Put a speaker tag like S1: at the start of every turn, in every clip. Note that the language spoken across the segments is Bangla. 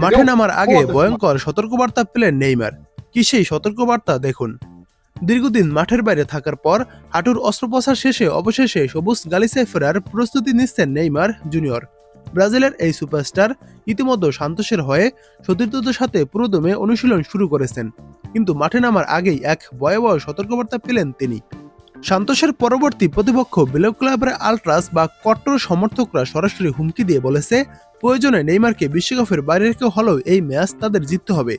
S1: মাঠে নামার আগে ভয়ঙ্কর সতর্কবার্তা পেলেন নেইমার। কি সেই সতর্কবার্তা দেখুন। দীর্ঘদিন মাঠের বাইরে থাকার পর হাঁটুর অস্ত্রোপচার শেষে অবশেষে সবুজ গালিচায় ফেরার প্রস্তুতি নিচ্ছেন নেইমার জুনিয়র। ব্রাজিলের এই সুপারস্টার ইতিমধ্যে সান্তোসের হয়ে সতীর্থদের সাথে পুরোদমে অনুশীলন শুরু করেছেন, কিন্তু মাঠে নামার আগেই এক ভয়াবহ সতর্কবার্তা পেলেন তিনি। সান্তোসের পরবর্তী প্রতিপক্ষ বেলো ক্লাবের আলট্রাস বা কট্টর সমর্থকরা সরাসরি হুমকি দিয়ে বলেছে, প্রয়োজনে নেইমারকে বিশ্বকাপের বাইরে রেখে হলেও এই ম্যাচ তাদের জিততে হবে।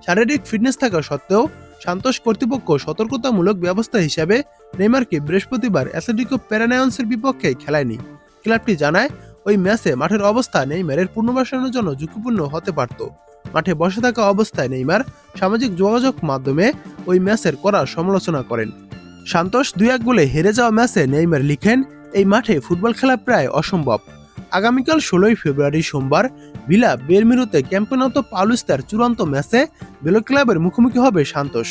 S1: শারীরিক ফিটনেস থাকা সত্ত্বেও সান্তোস কর্তৃপক্ষ সতর্কতামূলক ব্যবস্থা হিসাবে নেইমারকে বৃহস্পতিবার অ্যাথলেটিকো প্যারানায়ন্সের বিপক্ষে খেলায়নি। ক্লাবটি জানায়, ওই ম্যাচে মাঠের অবস্থা নেইমারের পুনর্বাসনের জন্য ঝুঁকিপূর্ণ হতে পারত। মাঠে বসে থাকা অবস্থায় নেইমার সামাজিক যোগাযোগ মাধ্যমে ওই ম্যাচের কড়া সমালোচনা করেন। সান্তোস 2-1 গোলে হেরে যাওয়া ম্যাচে নেইমার লিখেন, এই মাঠে ফুটবল খেলা প্রায় অসম্ভব। আগামীকাল 16 ফেব্রুয়ারি সোমবার ভিলা বেলমিরোতে ক্যাম্পেনাতো পাউলিস্তার চূড়ান্ত ম্যাচে বেলো ক্লাবের মুখোমুখি হবে সান্তোস।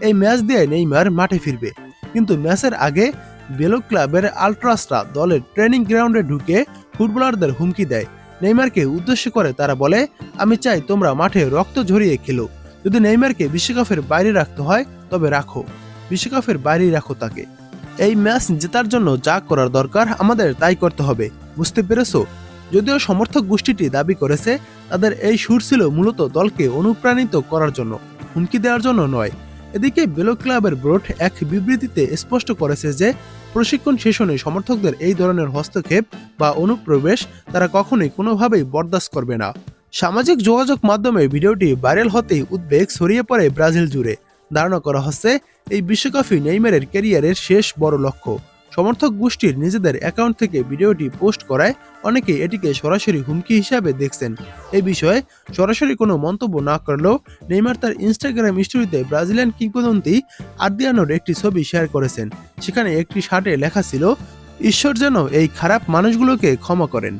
S1: এই ম্যাচ দিয়ে নেইমার মাঠে ফিরবে, কিন্তু ম্যাচের আগে বেলো ক্লাবের আলট্রাসরা দলের ট্রেনিং গ্রাউন্ডে ঢুকে ফুটবলারদের হুমকি দেয়। নেইমারকে উদ্দেশ্য করে তারা বলে, আমি চাই তোমরা মাঠে রক্ত ঝরিয়ে খেলো। যদি নেইমারকে বিশ্বকাপের বাইরে রাখতে হয় তবে রাখো, বিশ্বকাপের বাইরেই রাখো তাকে। এই ম্যাচ জেতার জন্য যা করার দরকার আমাদের তাই করতে হবে, বুঝতে পেরেছো? যদিও সমর্থক গোষ্ঠীটি দাবি করেছে, তাদের এই সুর ছিল মূলত দলকে অনুপ্রাণিত করার জন্য, হুমকি দেওয়ার জন্য নয়। এদিকে বেলো ক্লাবের বোর্ড এক বিবৃতিতে স্পষ্ট করেছে যে প্রশিক্ষণ সেশনে সমর্থকদের এই ধরনের হস্তক্ষেপ বা অনুপ্রবেশ তারা কখনোই কোনোভাবেই বরদাস্ত করবে না। সামাজিক যোগাযোগ মাধ্যমে ভিডিওটি ভাইরাল হতেই উদ্বেগ ছড়িয়ে পড়ে ব্রাজিল জুড়ে। ধারণা করা হচ্ছে, এই বিশ্বকাপই নেইমারের ক্যারিয়ারের শেষ বড় লক্ষ্য। সমর্থক গোষ্ঠীর নিজেদের অ্যাকাউন্ট থেকে ভিডিওটি পোস্ট করায় অনেকে এটিকে সরাসরি হুমকি হিসাবে দেখছেন। এই বিষয়ে সরাসরি কোনো মন্তব্য না করলেও নেইমার তার ইনস্টাগ্রাম স্টোরিতে ব্রাজিলিয়ান কিংবদন্তি আদ্রিয়ানোর একটি ছবি শেয়ার করেছেন। সেখানে একটি শার্টে লেখা ছিল, ঈশ্বর যেন এই খারাপ মানুষগুলোকে ক্ষমা করেন।